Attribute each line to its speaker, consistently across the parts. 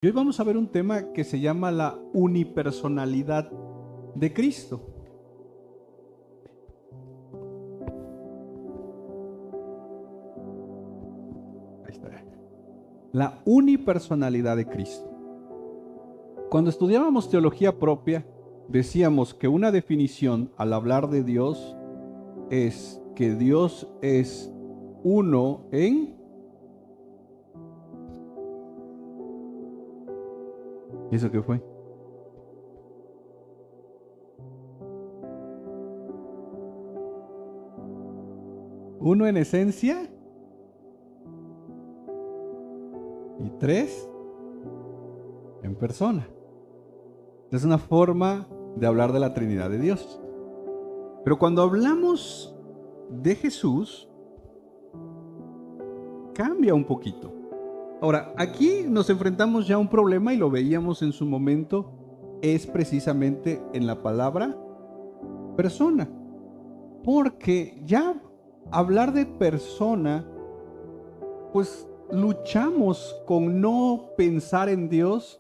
Speaker 1: Y hoy vamos a ver un tema que se llama la unipersonalidad de Cristo. Ahí está. La unipersonalidad de Cristo. Cuando estudiábamos teología propia, decíamos que una definición al hablar de Dios es que Dios es uno en... ¿Y eso qué fue? Uno en esencia y tres en persona. Es una forma de hablar de la Trinidad de Dios. Pero cuando hablamos de Jesús, cambia un poquito. Ahora, aquí nos enfrentamos ya a un problema y lo veíamos en su momento, es precisamente en la palabra persona. Porque ya hablar de persona, pues luchamos con no pensar en Dios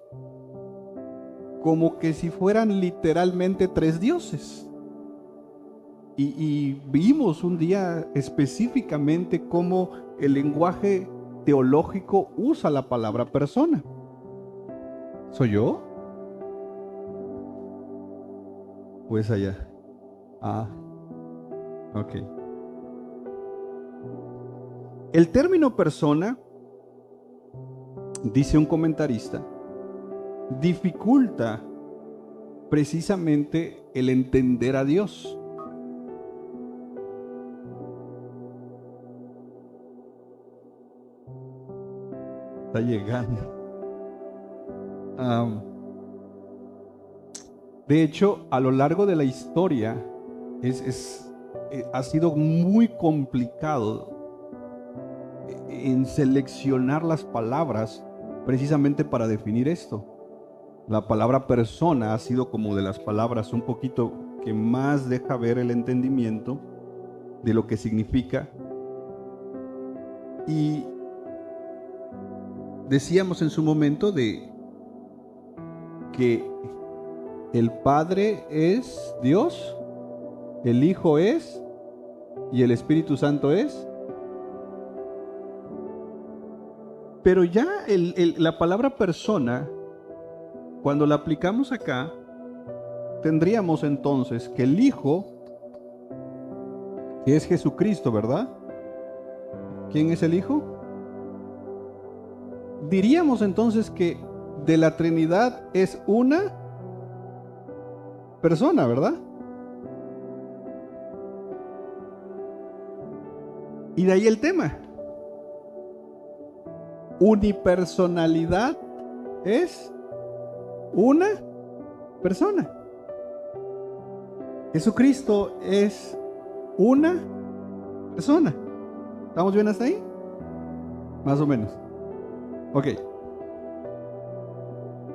Speaker 1: como que si fueran literalmente tres dioses. Y vimos un día específicamente cómo el lenguaje teológico usa la palabra persona. ¿Soy yo? Pues allá. Ah, ok. El término persona, dice un comentarista, dificulta precisamente el entender a Dios. Está llegando. De hecho, a lo largo de la historia ha sido muy complicado en seleccionar las palabras precisamente para definir esto. La palabra persona ha sido como de las palabras un poquito que más deja ver el entendimiento de lo que significa. Y decíamos en su momento de que el Padre es Dios, el Hijo es y el Espíritu Santo es. Pero ya la palabra persona, cuando la aplicamos acá, tendríamos entonces que el Hijo, que es Jesucristo, ¿verdad? ¿Quién es el Hijo? Diríamos entonces que de la Trinidad es una persona, ¿verdad? Y de ahí el tema. Unipersonalidad es una persona. Jesucristo es una persona. ¿Estamos bien hasta ahí? Más o menos. Ok.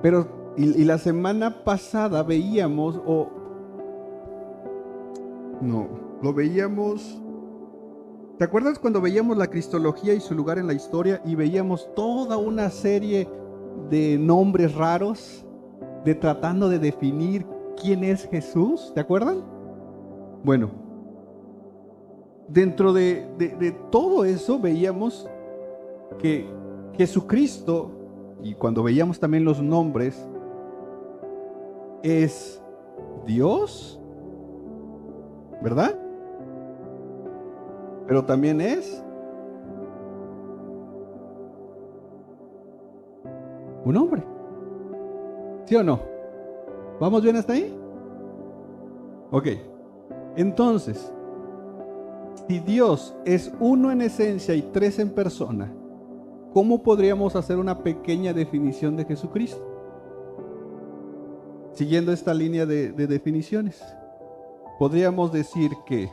Speaker 1: Pero, y la semana pasada veíamos, lo veíamos. ¿Te acuerdas cuando veíamos la cristología y su lugar en la historia y veíamos toda una serie de nombres raros de tratando de definir quién es Jesús? ¿Te acuerdan? Bueno, dentro de todo eso veíamos que Jesucristo, y cuando veíamos también los nombres, es Dios, ¿verdad? Pero también es un hombre. ¿Sí o no? ¿Vamos bien hasta ahí? Ok. Entonces, si Dios es uno en esencia y tres en persona, ¿cómo podríamos hacer una pequeña definición de Jesucristo? Siguiendo esta línea de definiciones, podríamos decir que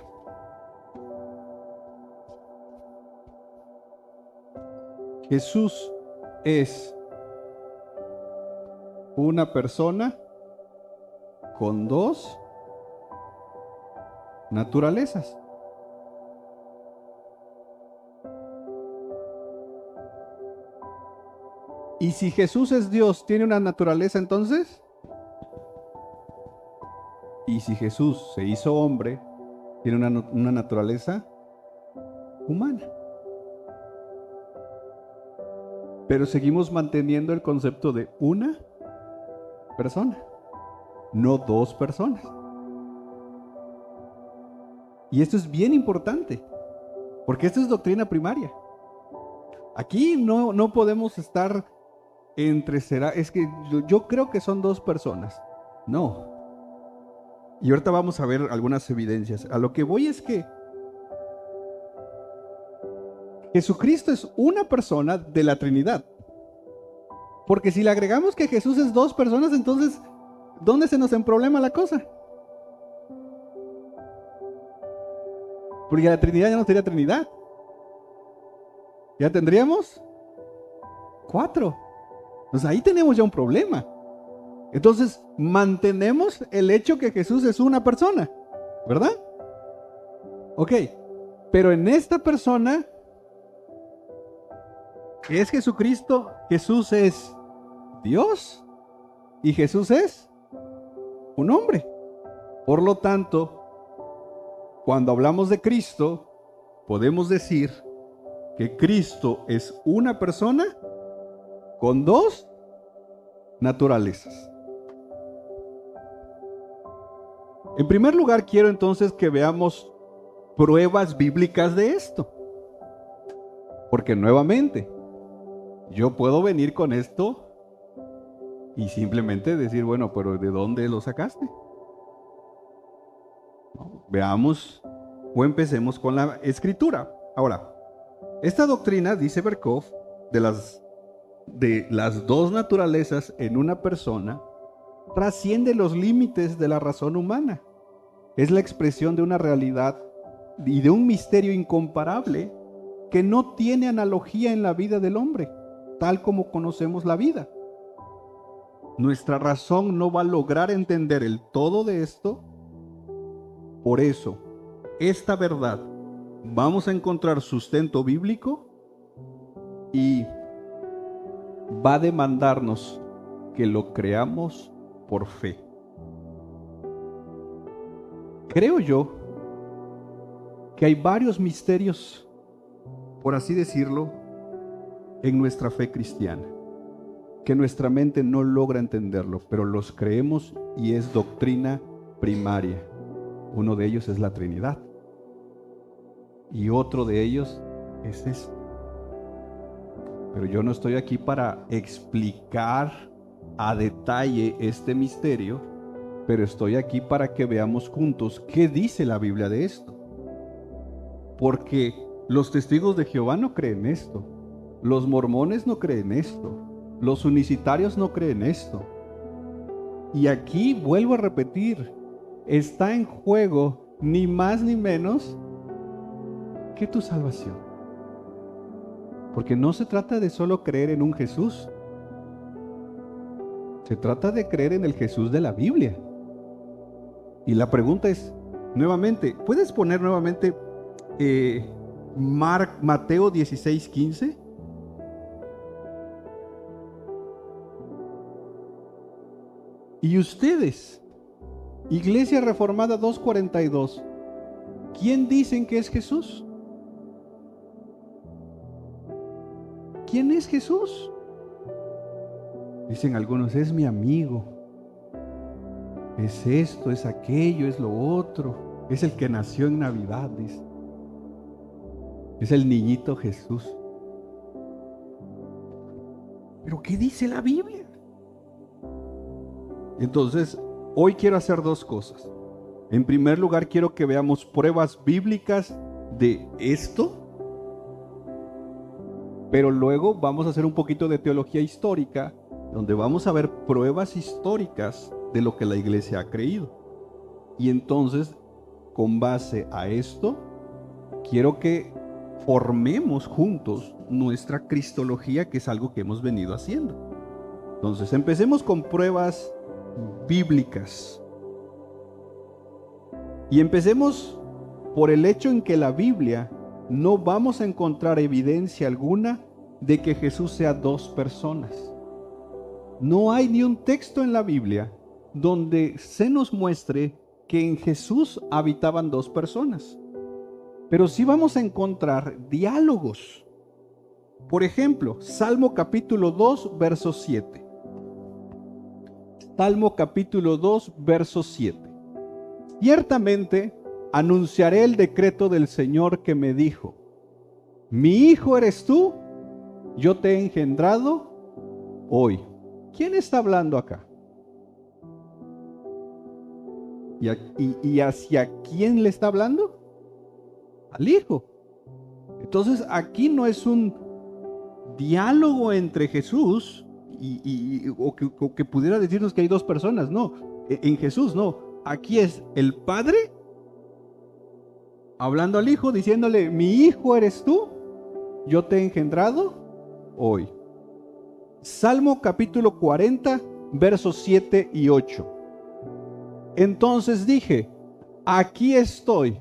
Speaker 1: Jesús es una persona con dos naturalezas. Y si Jesús es Dios, ¿tiene una naturaleza entonces? Y si Jesús se hizo hombre, tiene una naturaleza humana. Pero seguimos manteniendo el concepto de una persona, no dos personas. Y esto es bien importante, porque esto es doctrina primaria. Aquí no podemos estar entre es que yo creo que son dos personas. No. Y ahorita vamos a ver algunas evidencias. A lo que voy es que Jesucristo es una persona de la Trinidad. Porque si le agregamos que Jesús es dos personas, entonces, ¿dónde se nos emproblema la cosa? Porque la Trinidad ya no sería Trinidad. Ya tendríamos 4. Entonces ahí tenemos ya un problema. Entonces mantenemos el hecho que Jesús es una persona, ¿verdad? Ok, pero en esta persona es Jesucristo. Jesús es Dios y Jesús es un hombre. Por lo tanto, cuando hablamos de Cristo, podemos decir que Cristo es una persona con dos naturalezas. En primer lugar, quiero entonces que veamos pruebas bíblicas de esto. Porque nuevamente, yo puedo venir con esto y simplemente decir, bueno, pero ¿de dónde lo sacaste? No, veamos o empecemos con la escritura. Ahora, esta doctrina, dice Berkov, de las dos naturalezas en una persona, trasciende los límites de la razón humana. Es la expresión de una realidad y de un misterio incomparable que no tiene analogía en la vida del hombre, tal como conocemos la vida. Nuestra razón no va a lograr entender el todo de esto. Por eso, esta verdad vamos a encontrar sustento bíblico y va a demandarnos que lo creamos por fe. Creo yo que hay varios misterios, por así decirlo, en nuestra fe cristiana, que nuestra mente no logra entenderlo, pero los creemos y es doctrina primaria. Uno de ellos es la Trinidad y otro de ellos es esto. Pero yo no estoy aquí para explicar a detalle este misterio, pero estoy aquí para que veamos juntos qué dice la Biblia de esto. Porque los testigos de Jehová no creen esto, los mormones no creen esto, los unicitarios no creen esto. Y aquí vuelvo a repetir, está en juego ni más ni menos que tu salvación. Porque no se trata de solo creer en un Jesús, se trata de creer en el Jesús de la Biblia. Y la pregunta es, nuevamente, ¿puedes poner nuevamente Mateo 16:15? Y ustedes, Iglesia Reformada 242, ¿quién dicen que es Jesús? ¿Quién es Jesús? Dicen algunos, es mi amigo, es esto, es aquello, es lo otro, es el que nació en Navidad, dice. Es el niñito Jesús. ¿Pero qué dice la Biblia? Entonces, hoy quiero hacer dos cosas. En primer lugar, quiero que veamos pruebas bíblicas de esto, pero luego vamos a hacer un poquito de teología histórica, donde vamos a ver pruebas históricas de lo que la iglesia ha creído. Y entonces, con base a esto, quiero que formemos juntos nuestra cristología, que es algo que hemos venido haciendo. Entonces, empecemos con pruebas bíblicas. Y empecemos por el hecho en que la Biblia no vamos a encontrar evidencia alguna de que Jesús sea dos personas. No hay ni un texto en la Biblia donde se nos muestre que en Jesús habitaban dos personas. Pero sí vamos a encontrar diálogos. Por ejemplo, Salmo capítulo 2, verso 7. Salmo capítulo 2, verso 7. Ciertamente anunciaré el decreto del Señor que me dijo: mi hijo eres tú, yo te he engendrado hoy. ¿Quién está hablando acá? ¿Y hacia quién le está hablando? Al hijo. Entonces aquí no es un diálogo entre Jesús o que pudiera decirnos que hay dos personas. No, en Jesús no. Aquí es el Padre hablando al hijo, diciéndole: mi hijo eres tú, yo te he engendrado hoy. Salmo capítulo 40, versos 7 y 8. Entonces dije: aquí estoy,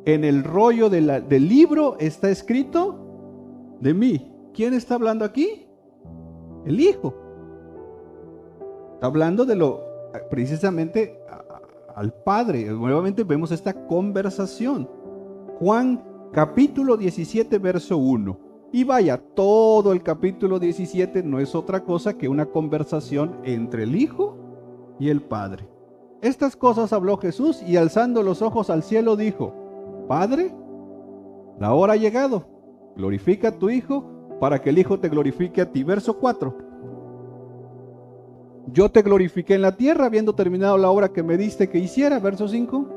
Speaker 1: en el rollo del libro está escrito de mí. ¿Quién está hablando aquí? El hijo. Está hablando de precisamente al Padre. Nuevamente vemos esta conversación. Juan capítulo 17, verso 1. Y vaya, todo el capítulo 17 no es otra cosa que una conversación entre el Hijo y el Padre. Estas cosas habló Jesús y alzando los ojos al cielo dijo: Padre, la hora ha llegado, glorifica a tu Hijo para que el Hijo te glorifique a ti. Verso 4. Yo te glorifiqué en la tierra habiendo terminado la obra que me diste que hiciera. Verso 5.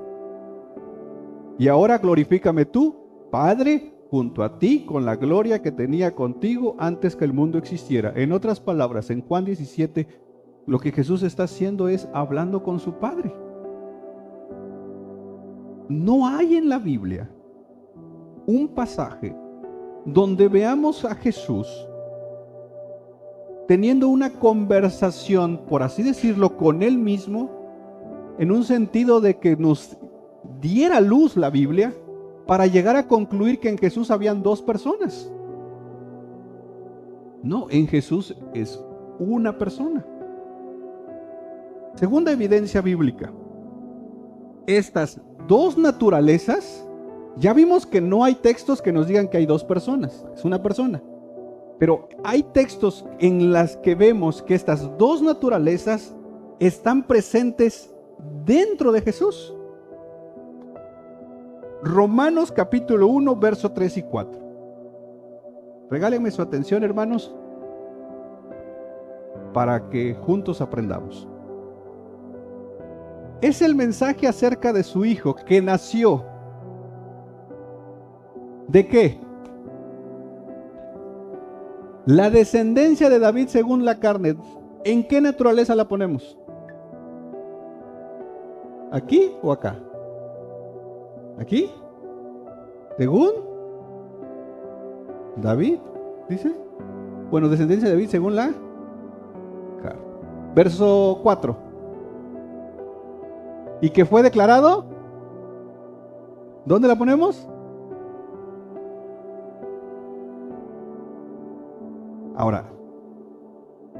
Speaker 1: Y ahora glorifícame tú, Padre, junto a ti con la gloria que tenía contigo antes que el mundo existiera. En otras palabras, en Juan 17, lo que Jesús está haciendo es hablando con su Padre. No hay en la Biblia un pasaje donde veamos a Jesús teniendo una conversación, por así decirlo, con Él mismo, en un sentido de que nos diera luz la Biblia para llegar a concluir que en Jesús habían dos personas. No, en Jesús es una persona. Segunda evidencia bíblica. Estas dos naturalezas, ya vimos que no hay textos que nos digan que hay dos personas, es una persona. Pero hay textos en las que vemos que estas dos naturalezas están presentes dentro de Jesús. Romanos capítulo 1, verso 3 y 4. Regálenme su atención, hermanos, para que juntos aprendamos. Es el mensaje acerca de su Hijo que nació. ¿De qué? La descendencia de David según la carne. ¿En qué naturaleza la ponemos? ¿Aquí o acá? ¿Aquí? ¿Según David? ¿Dice? Bueno, descendencia de David según la carne. Verso 4. ¿Y que fue declarado? ¿Dónde la ponemos? Ahora,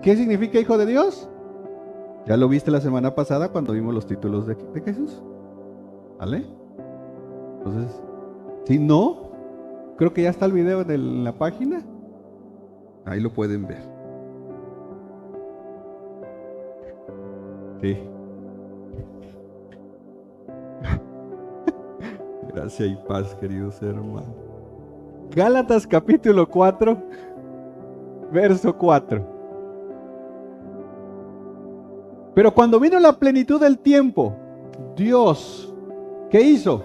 Speaker 1: ¿qué significa hijo de Dios? Ya lo viste la semana pasada cuando vimos los títulos de Jesús. ¿Vale? Entonces, si no, creo que ya está el video en la página. Ahí lo pueden ver. Sí. Gracia y paz, queridos hermanos. Gálatas capítulo 4, verso 4. Pero cuando vino la plenitud del tiempo, Dios, ¿qué hizo?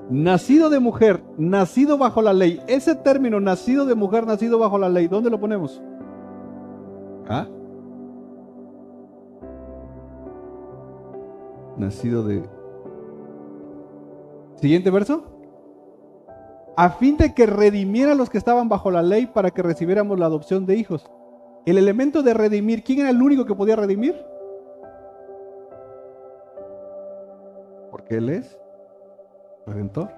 Speaker 1: Nacido de mujer, nacido bajo la ley. Ese término, nacido de mujer, nacido bajo la ley, ¿dónde lo ponemos? ¿Ah? Nacido de... Siguiente verso. A fin de que redimiera a los que estaban bajo la ley para que recibiéramos la adopción de hijos. El elemento de redimir, ¿quién era el único que podía redimir? Porque Él es Redentor.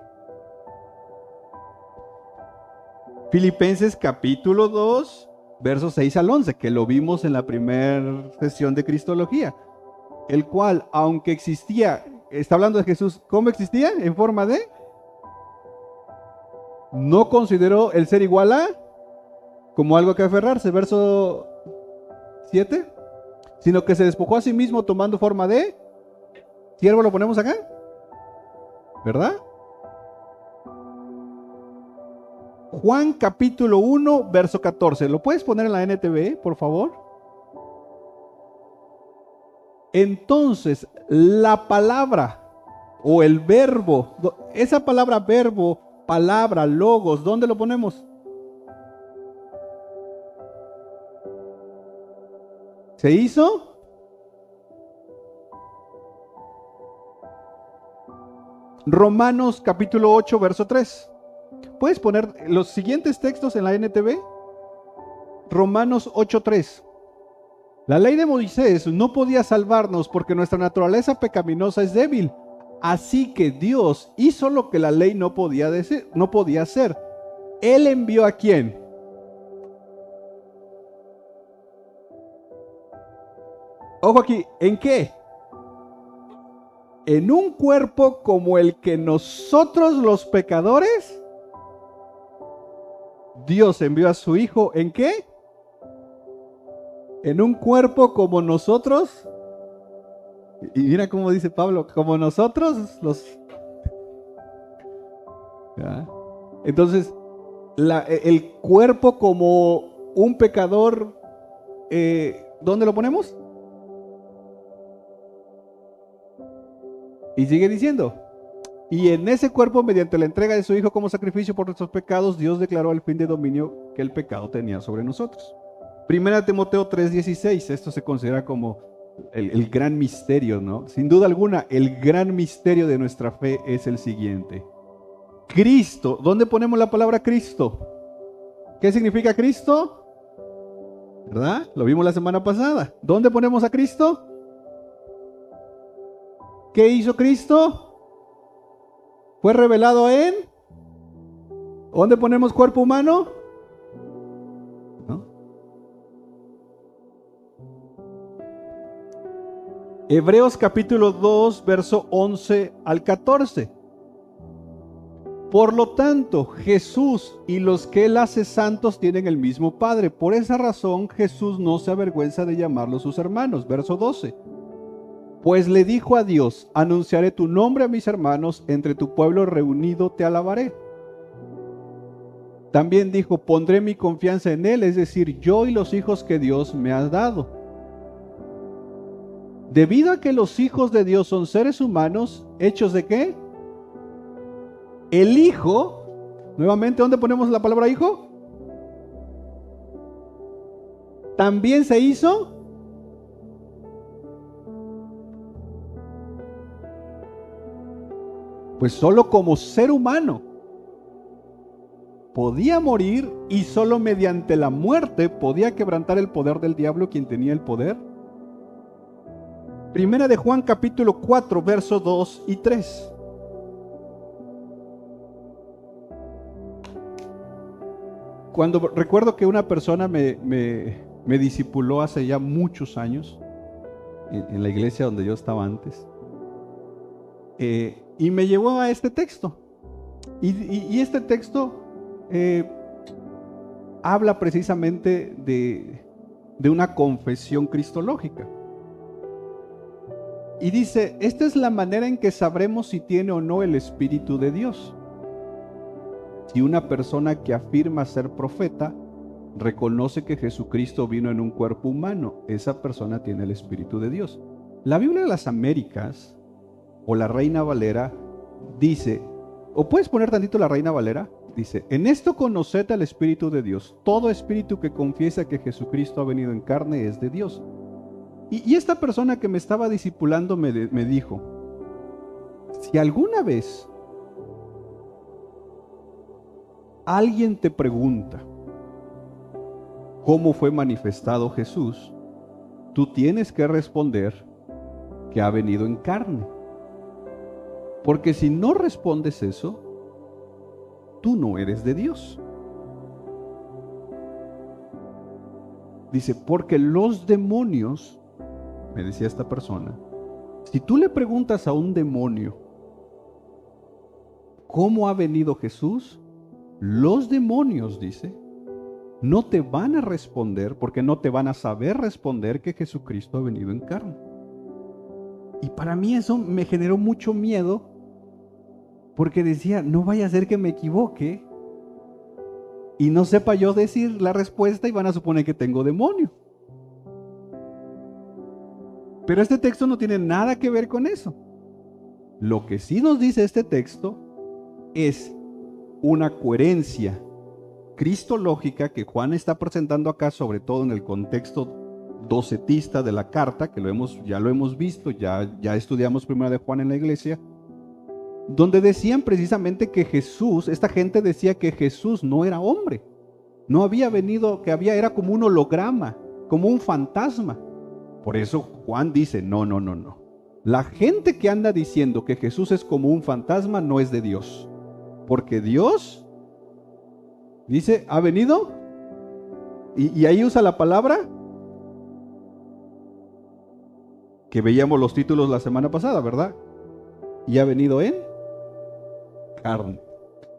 Speaker 1: Filipenses capítulo 2, versos 6 al 11, que lo vimos en la primera sesión de Cristología, el cual, aunque existía, está hablando de Jesús, ¿cómo existía? En forma de, no consideró el ser igual a, como algo que aferrarse, verso 7, sino que se despojó a sí mismo tomando forma de siervo. Lo ponemos acá, ¿verdad? Juan capítulo 1, verso 14. ¿Lo puedes poner en la NTV, por favor? Entonces, la palabra o el verbo, esa palabra verbo, palabra, logos, ¿dónde lo ponemos? ¿Se hizo? Romanos capítulo 8, verso 3. ¿Puedes poner los siguientes textos en la NTV? Romanos 8:3. La ley de Moisés no podía salvarnos porque nuestra naturaleza pecaminosa es débil. Así que Dios hizo lo que la ley no podía hacer. Él envió ¿a quién? Ojo aquí, ¿en qué? En un cuerpo como el que nosotros los pecadores, Dios envió a su Hijo, ¿en qué? En un cuerpo como nosotros. Y mira cómo dice Pablo, como nosotros los... ¿Ya? Entonces, el cuerpo como un pecador, ¿dónde lo ponemos? Y sigue diciendo, y en ese cuerpo, mediante la entrega de su Hijo como sacrificio por nuestros pecados, Dios declaró el fin de dominio que el pecado tenía sobre nosotros. Primera Timoteo 3:16, esto se considera como el gran misterio, ¿no? Sin duda alguna, el gran misterio de nuestra fe es el siguiente. Cristo, ¿dónde ponemos la palabra Cristo? ¿Qué significa Cristo? ¿Verdad? Lo vimos la semana pasada. ¿Dónde ponemos a Cristo? ¿Qué hizo Cristo? Fue revelado en... ¿Dónde ponemos cuerpo humano? ¿No? Hebreos capítulo 2, verso 11 al 14. Por lo tanto, Jesús y los que Él hace santos tienen el mismo Padre. Por esa razón, Jesús no se avergüenza de llamarlos sus hermanos. Verso 12. Pues le dijo a Dios, anunciaré tu nombre a mis hermanos, entre tu pueblo reunido te alabaré. También dijo, pondré mi confianza en Él, es decir, yo y los hijos que Dios me ha dado. Debido a que los hijos de Dios son seres humanos, ¿hechos de qué? El Hijo, nuevamente, ¿dónde ponemos la palabra hijo? También se hizo pues solo como ser humano podía morir y solo mediante la muerte podía quebrantar el poder del diablo, quien tenía el poder. Primera de Juan capítulo 4, versos 2 y 3. Cuando recuerdo que una persona me discipuló hace ya muchos años en la iglesia donde yo estaba antes, y me llevó a este texto. Y este texto habla precisamente de una confesión cristológica. Y dice, esta es la manera en que sabremos si tiene o no el Espíritu de Dios. Si una persona que afirma ser profeta reconoce que Jesucristo vino en un cuerpo humano, esa persona tiene el Espíritu de Dios. La Biblia de las Américas o la Reina Valera dice, o puedes poner tantito la Reina Valera, dice, en esto conoced al Espíritu de Dios. Todo espíritu que confiesa que Jesucristo ha venido en carne es de Dios. Y esta persona que me estaba discipulando me dijo, si alguna vez alguien te pregunta cómo fue manifestado Jesús, tú tienes que responder que ha venido en carne. Porque si no respondes eso, tú no eres de Dios. Dice, porque los demonios, me decía esta persona, si tú le preguntas a un demonio cómo ha venido Jesús, los demonios, dice, no te van a responder porque no te van a saber responder que Jesucristo ha venido en carne. Y para mí eso me generó mucho miedo porque decía, no vaya a ser que me equivoque y no sepa yo decir la respuesta y van a suponer que tengo demonio. Pero este texto no tiene nada que ver con eso. Lo que sí nos dice este texto es una coherencia cristológica que Juan está presentando acá, sobre todo en el contexto docetista de la carta, que ya lo hemos visto, ya estudiamos Primera de Juan en la iglesia, donde decían precisamente que Jesús, esta gente decía que Jesús no era hombre, no había venido, era como un holograma, como un fantasma. Por eso Juan dice, no. La gente que anda diciendo que Jesús es como un fantasma no es de Dios, porque Dios, dice, ha venido, y ahí usa la palabra que veíamos los títulos la semana pasada, ¿verdad? Y ha venido en carne.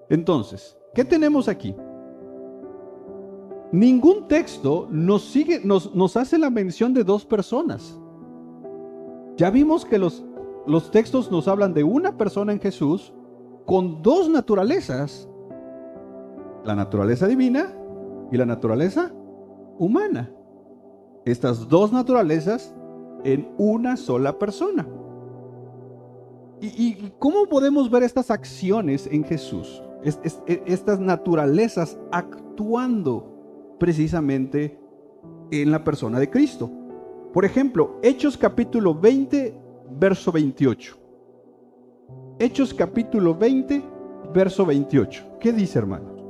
Speaker 1: Entonces, ¿qué tenemos aquí? Ningún texto nos hace la mención de dos personas. Ya vimos que los textos nos hablan de una persona en Jesús con dos naturalezas, la naturaleza divina y la naturaleza humana. Estas dos naturalezas en una sola persona. ¿Y cómo podemos ver estas acciones en Jesús? Estas naturalezas actuando precisamente en la persona de Cristo. Por ejemplo, Hechos capítulo 20, verso 28. Hechos capítulo 20, verso 28. ¿Qué dice, hermanos?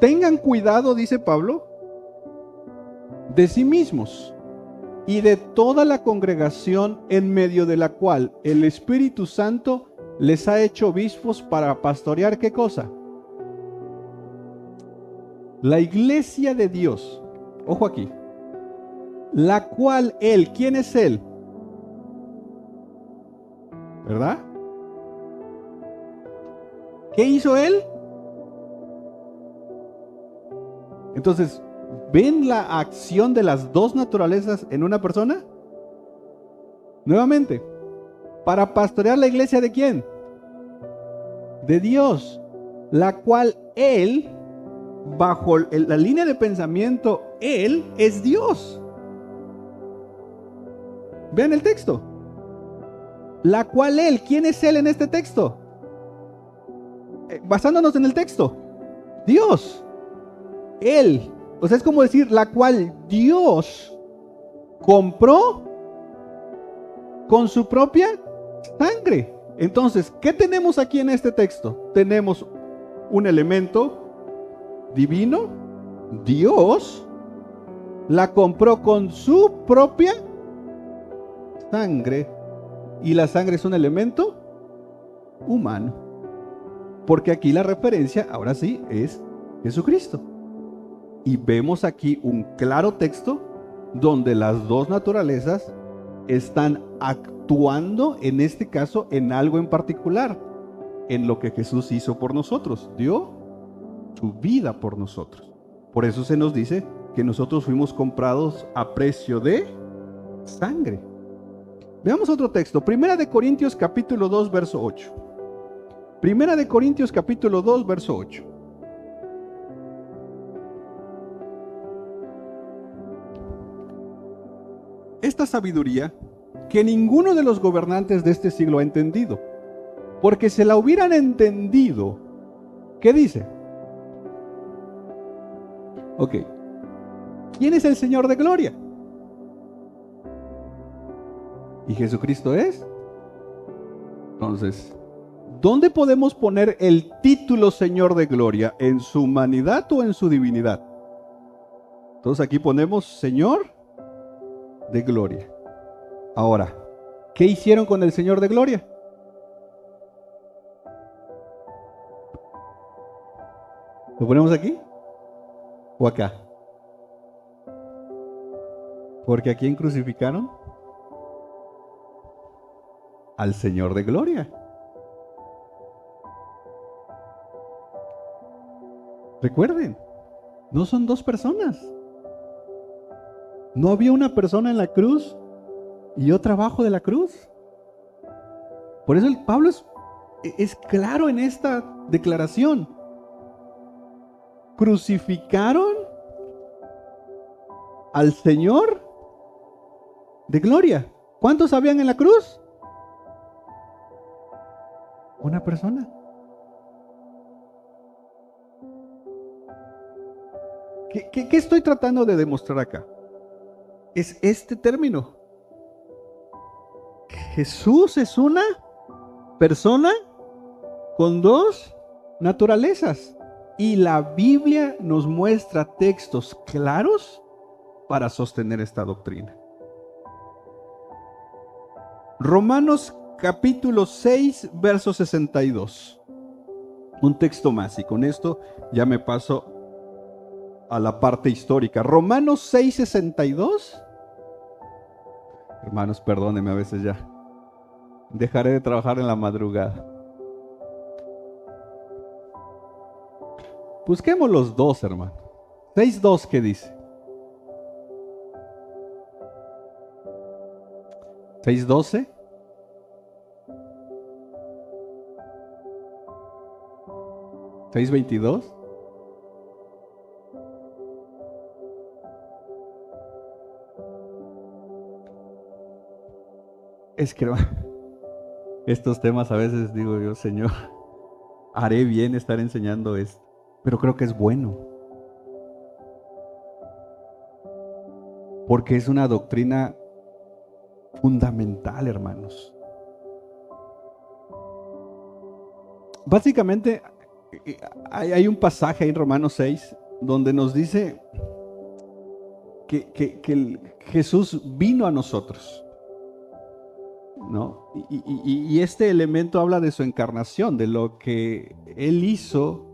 Speaker 1: Tengan cuidado, dice Pablo, de sí mismos y de toda la congregación en medio de la cual el Espíritu Santo les ha hecho obispos para pastorear, ¿qué cosa? La iglesia de Dios. Ojo aquí. La cual Él, ¿quién es Él? ¿Verdad? ¿Qué hizo Él? Entonces, ¿ven la acción de las dos naturalezas en una persona? Nuevamente, para pastorear la iglesia ¿de quién? De Dios, la cual Él, bajo la línea de pensamiento, Él es Dios. Vean el texto. La cual Él, ¿quién es Él en este texto? Basándonos en el texto, Dios. Él, o sea, es como decir, la cual Dios compró con su propia sangre. Entonces, ¿qué tenemos aquí en este texto? Tenemos un elemento divino, Dios la compró con su propia sangre, y la sangre es un elemento humano, porque aquí la referencia, ahora sí, es Jesucristo. Y vemos aquí un claro texto donde las dos naturalezas están actuando, en este caso, en algo en particular, en lo que Jesús hizo por nosotros, dio su vida por nosotros. Por eso se nos dice que nosotros fuimos comprados a precio de sangre. Veamos otro texto, Primera de Corintios capítulo 2, verso 8. Primera de Corintios capítulo 2, verso 8. Esta sabiduría que ninguno de los gobernantes de este siglo ha entendido, porque si la hubieran entendido, ¿qué dice? Ok, ¿quién es el Señor de gloria? ¿Y Jesucristo es? Entonces, ¿dónde podemos poner el título Señor de gloria? ¿En su humanidad o en su divinidad? Entonces aquí ponemos Señor de gloria. Ahora, ¿qué hicieron con el Señor de gloria? ¿Lo ponemos aquí o acá? Porque ¿a quién crucificaron? Al Señor de gloria. Recuerden, no son dos personas. No había una persona en la cruz y otra abajo de la cruz. Por eso el Pablo es claro en esta declaración. Crucificaron al Señor de gloria. ¿Cuántos habían en la cruz? Una persona. ¿Qué estoy tratando de demostrar acá? Es este término. Jesús es una persona con dos naturalezas. Y la Biblia nos muestra textos claros para sostener esta doctrina. Romanos capítulo 6, verso 62. Un texto más y con esto ya me paso a la parte histórica. Romanos 6, 62. Hermanos, perdónenme a veces ya. Dejaré de trabajar en la madrugada. Busquemos los dos, hermano. 6.2, ¿qué dice? 6.12. ¿6.22? Es que estos temas a veces digo yo, Señor, haré bien estar enseñando esto, pero creo que es bueno, porque es una doctrina fundamental, hermanos. Básicamente, hay un pasaje en Romanos 6 donde nos dice que Jesús vino a nosotros, ¿no? Y este elemento habla de su encarnación, de lo que Él hizo,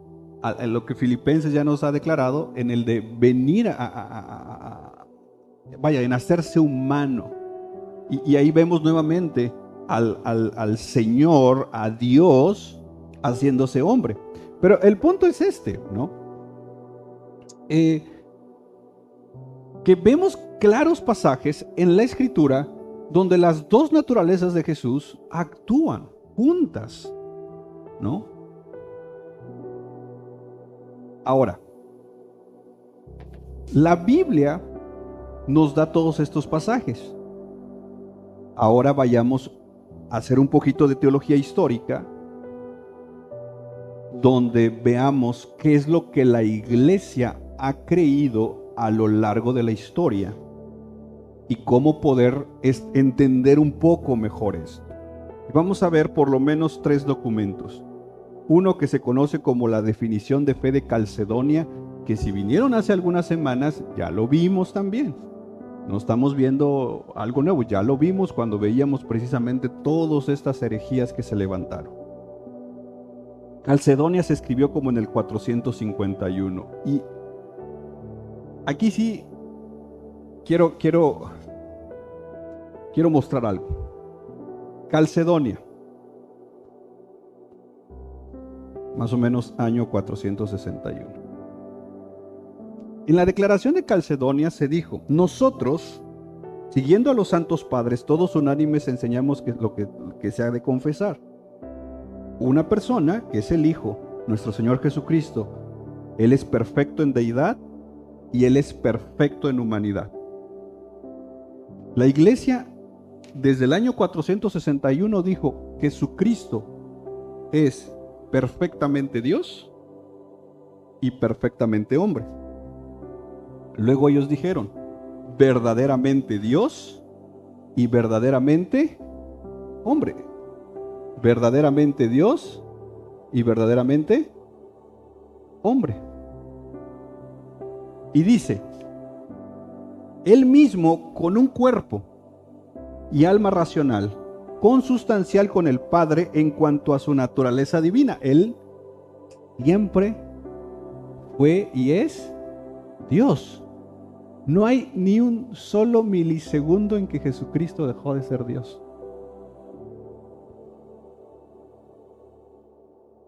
Speaker 1: en lo que Filipenses ya nos ha declarado, en el de venir en hacerse humano. Y ahí vemos nuevamente al Señor, a Dios, haciéndose hombre. Pero el punto es este, ¿no? Que vemos claros pasajes en la Escritura donde las dos naturalezas de Jesús actúan juntas, ¿no? Ahora, la Biblia nos da todos estos pasajes. Ahora vayamos a hacer un poquito de teología histórica, donde veamos qué es lo que la iglesia ha creído a lo largo de la historia y cómo poder entender un poco mejor esto. Vamos a ver por lo menos 3 documentos. Uno que se conoce como la definición de fe de Calcedonia, que si vinieron hace algunas semanas ya lo vimos también. No estamos viendo algo nuevo, ya lo vimos cuando veíamos precisamente todas estas herejías que se levantaron. Calcedonia se escribió como en el 451. Y aquí sí quiero mostrar algo. Calcedonia, más o menos año 461. En la declaración de Calcedonia se dijo: nosotros, siguiendo a los santos padres, todos unánimes enseñamos lo que se ha de confesar. Una persona, que es el Hijo, nuestro Señor Jesucristo, Él es perfecto en deidad y Él es perfecto en humanidad. La iglesia, desde el año 461, dijo que Jesucristo es perfectamente Dios y perfectamente hombre. Luego ellos dijeron, verdaderamente Dios y verdaderamente hombre. Verdaderamente Dios y verdaderamente hombre. Y dice, Él mismo con un cuerpo y alma racional, consustancial con el Padre en cuanto a su naturaleza divina. Él siempre fue y es Dios. No hay ni un solo milisegundo en que Jesucristo dejó de ser Dios.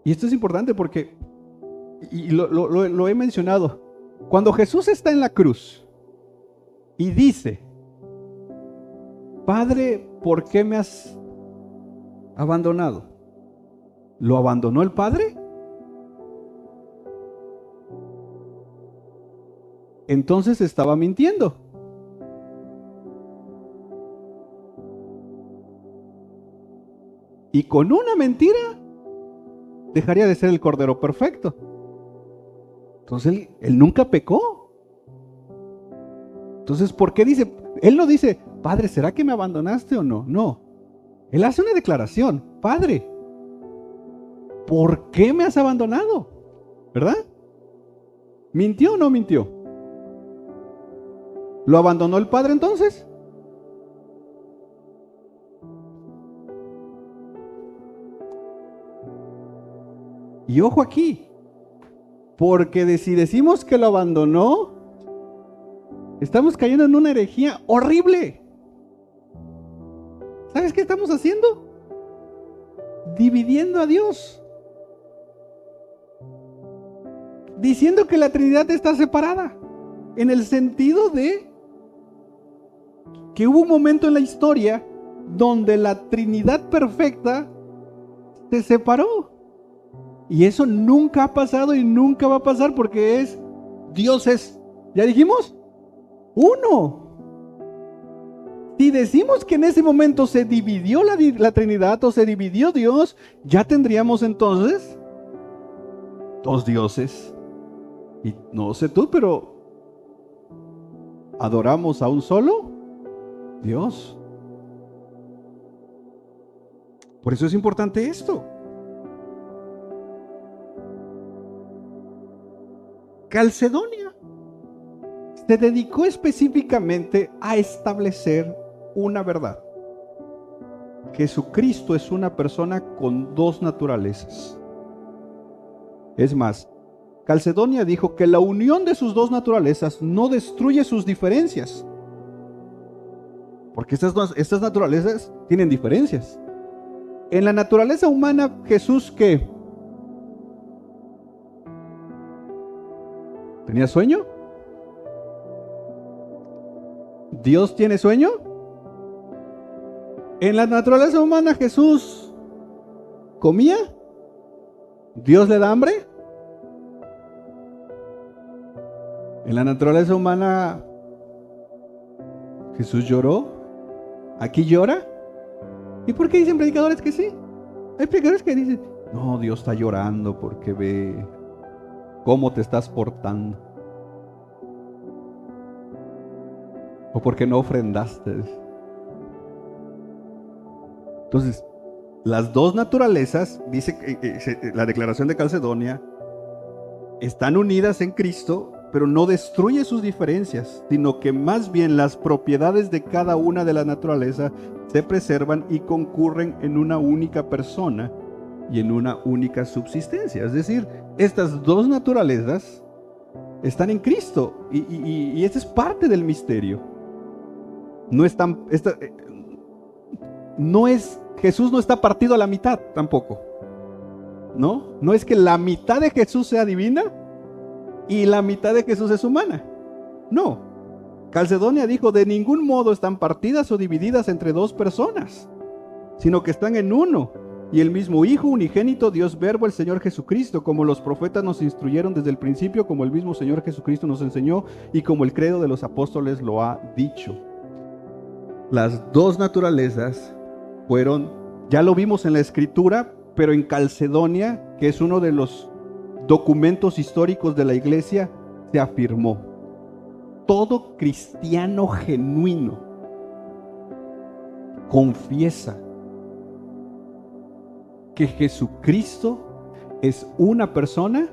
Speaker 1: Y esto es importante porque, y lo he mencionado, cuando Jesús está en la cruz y dice: Padre, ¿por qué me has abandonado? ¿Lo abandonó el Padre? Entonces estaba mintiendo. Y con una mentira dejaría de ser el Cordero perfecto. Entonces él nunca pecó. Entonces, ¿por qué dice? Él no dice: Padre, ¿será que me abandonaste o no? No. Él hace una declaración: Padre, ¿por qué me has abandonado? ¿Verdad? ¿Mintió o no mintió? ¿Lo abandonó el Padre entonces? Y ojo aquí, porque si decimos que lo abandonó, estamos cayendo en una herejía horrible. ¿Sabes qué estamos haciendo? Dividiendo a Dios. Diciendo que la Trinidad está separada. En el sentido de que hubo un momento en la historia donde la Trinidad perfecta se separó. Y eso nunca ha pasado y nunca va a pasar, porque Dios es, ¿ya dijimos? Uno. Si decimos que en ese momento se dividió la Trinidad o se dividió Dios, ya tendríamos entonces dos dioses. Y no sé tú, pero adoramos a un solo Dios. Por eso es importante esto. Calcedonia se dedicó específicamente a establecer una verdad: Jesucristo es una persona con dos naturalezas. Es más, Calcedonia dijo que la unión de sus dos naturalezas no destruye sus diferencias, porque estas naturalezas tienen diferencias. En la naturaleza humana, Jesús, ¿qué? ¿Tenía sueño? ¿Dios tiene sueño? En la naturaleza humana, Jesús comía. ¿Dios le da hambre? En la naturaleza humana, Jesús lloró. ¿Aquí llora? ¿Y por qué dicen predicadores que sí? Hay predicadores que dicen: no, Dios está llorando porque ve cómo te estás portando, o porque no ofrendaste. Entonces, las dos naturalezas, dice la declaración de Calcedonia, están unidas en Cristo, pero no destruye sus diferencias, sino que más bien las propiedades de cada una de las naturalezas se preservan y concurren en una única persona y en una única subsistencia. Es decir, estas dos naturalezas están en Cristo, y este es parte del misterio. Jesús no está partido a la mitad tampoco. No es que la mitad de Jesús sea divina y la mitad de Jesús es humana. No. Calcedonia dijo: de ningún modo están partidas o divididas entre dos personas, sino que están en uno y el mismo Hijo unigénito, Dios Verbo, el Señor Jesucristo, como los profetas nos instruyeron desde el principio, como el mismo Señor Jesucristo nos enseñó y como el credo de los apóstoles lo ha dicho. Las dos naturalezas fueron, ya lo vimos en la Escritura, pero en Calcedonia, que es uno de los documentos históricos de la iglesia, se afirmó: todo cristiano genuino confiesa que Jesucristo es una persona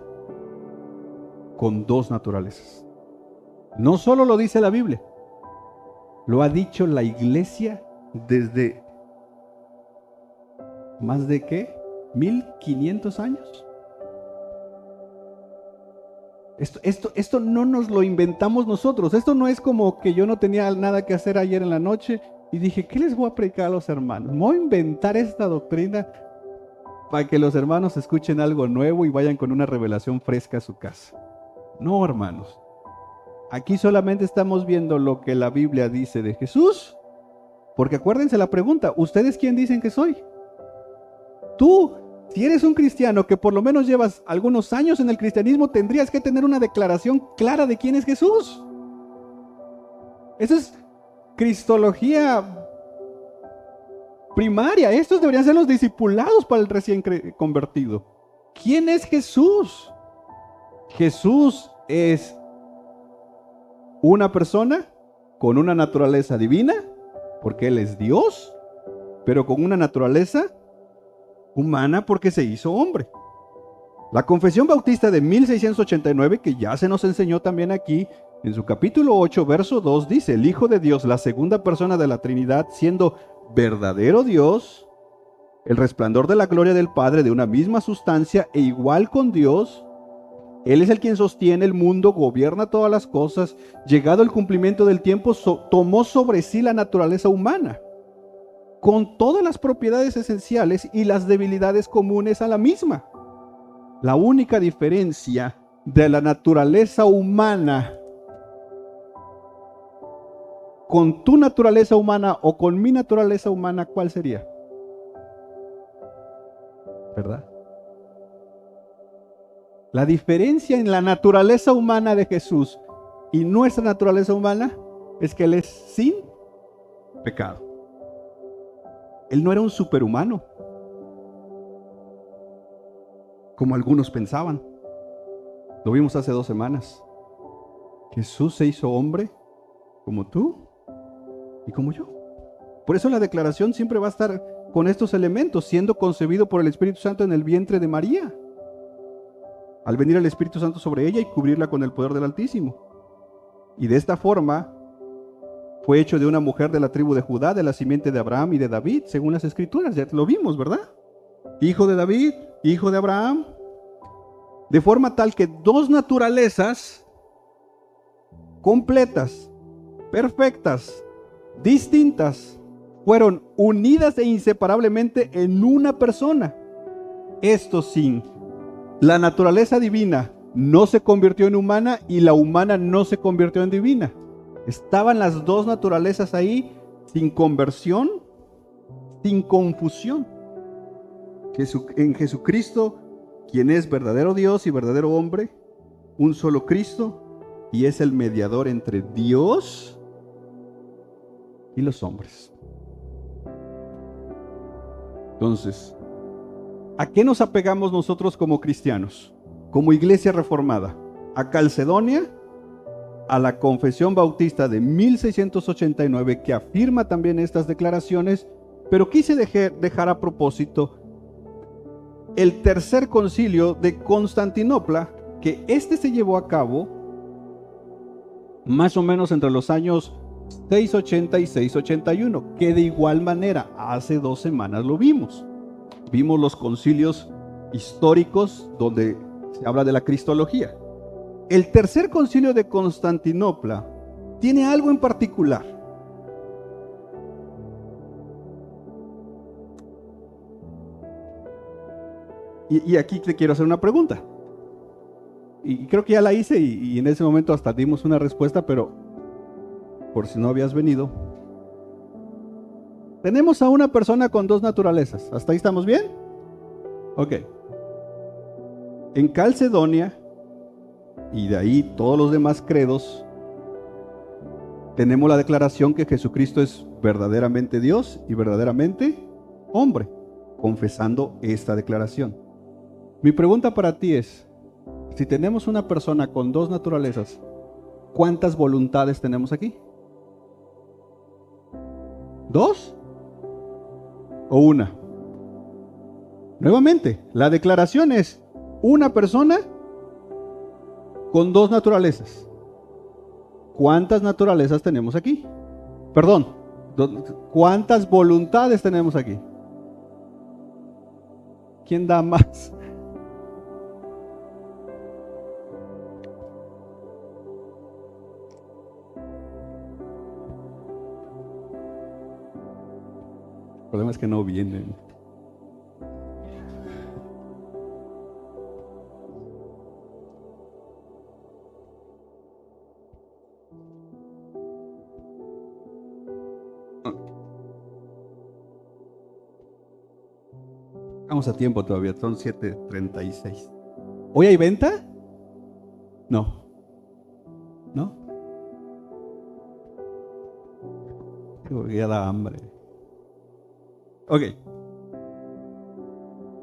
Speaker 1: con dos naturalezas. No solo lo dice la Biblia, lo ha dicho la iglesia desde más de ¿qué? 1500 años. Esto no nos lo inventamos nosotros. Esto no es como que yo no tenía nada que hacer ayer en la noche y dije, ¿qué les voy a predicar a los hermanos? Me voy a inventar esta doctrina para que los hermanos escuchen algo nuevo y vayan con una revelación fresca a su casa. No, hermanos. Aquí solamente estamos viendo lo que la Biblia dice de Jesús. Porque acuérdense la pregunta, ¿ustedes quién dicen que soy? Tú, si eres un cristiano que por lo menos llevas algunos años en el cristianismo, tendrías que tener una declaración clara de quién es Jesús. Eso es cristología primaria. Estos deberían ser los discipulados para el recién convertido. ¿Quién es Jesús? Jesús es una persona con una naturaleza divina, porque Él es Dios, pero con una naturaleza humana porque se hizo hombre. La Confesión Bautista de 1689, que ya se nos enseñó también aquí, en su capítulo 8, verso 2, dice: el Hijo de Dios, la segunda persona de la Trinidad, siendo verdadero Dios, el resplandor de la gloria del Padre, de una misma sustancia e igual con Dios, Él es el quien sostiene el mundo, gobierna todas las cosas, llegado el cumplimiento del tiempo, tomó sobre sí la naturaleza humana, con todas las propiedades esenciales y las debilidades comunes a la misma. La única diferencia de la naturaleza humana con tu naturaleza humana o con mi naturaleza humana, ¿cuál sería? ¿Verdad? La diferencia en la naturaleza humana de Jesús y nuestra naturaleza humana es que Él es sin pecado. Él no era un superhumano, como algunos pensaban. Lo vimos hace 2 semanas. Jesús se hizo hombre como tú y como yo. Por eso la declaración siempre va a estar con estos elementos, siendo concebido por el Espíritu Santo en el vientre de María. Al venir el Espíritu Santo sobre ella y cubrirla con el poder del Altísimo. Y de esta forma fue hecho de una mujer de la tribu de Judá, de la simiente de Abraham y de David, según las Escrituras. Ya lo vimos, ¿verdad? Hijo de David, hijo de Abraham. De forma tal que 2 naturalezas completas, perfectas, distintas, fueron unidas e inseparablemente en una persona. Esto sin la naturaleza divina no se convirtió en humana y la humana no se convirtió en divina. Estaban las 2 naturalezas ahí sin conversión, sin confusión. En Jesucristo, quien es verdadero Dios y verdadero hombre, un solo Cristo, y es el mediador entre Dios y los hombres. Entonces, ¿a qué nos apegamos nosotros como cristianos, como iglesia reformada? ¿A Calcedonia? ¿A la Confesión Bautista de 1689 que afirma también estas declaraciones? Pero quise dejar a propósito el tercer concilio de Constantinopla, que se llevó a cabo más o menos entre los años 680 y 681, que de igual manera hace 2 semanas lo vimos. Vimos los concilios históricos donde se habla de la cristología. El tercer concilio de Constantinopla tiene algo en particular. Y aquí te quiero hacer una pregunta. Y creo que ya la hice y en ese momento hasta dimos una respuesta, pero por si no habías venido. Tenemos a una persona con 2 naturalezas. ¿Hasta ahí estamos bien? Ok. En Calcedonia, y de ahí todos los demás credos, tenemos la declaración que Jesucristo es verdaderamente Dios y verdaderamente hombre, confesando esta declaración. Mi pregunta para ti es, si tenemos una persona con 2 naturalezas, ¿cuántas voluntades tenemos aquí? ¿2? ¿O una? Nuevamente, la declaración es una persona con 2 naturalezas. ¿Cuántas naturalezas tenemos aquí? Perdón, ¿cuántas voluntades tenemos aquí? ¿Quién da más? problema es que no vienen. Vamos a tiempo todavía, son 7:36. ¿Hoy hay venta? No. ¿No? Ya da hambre. Ok.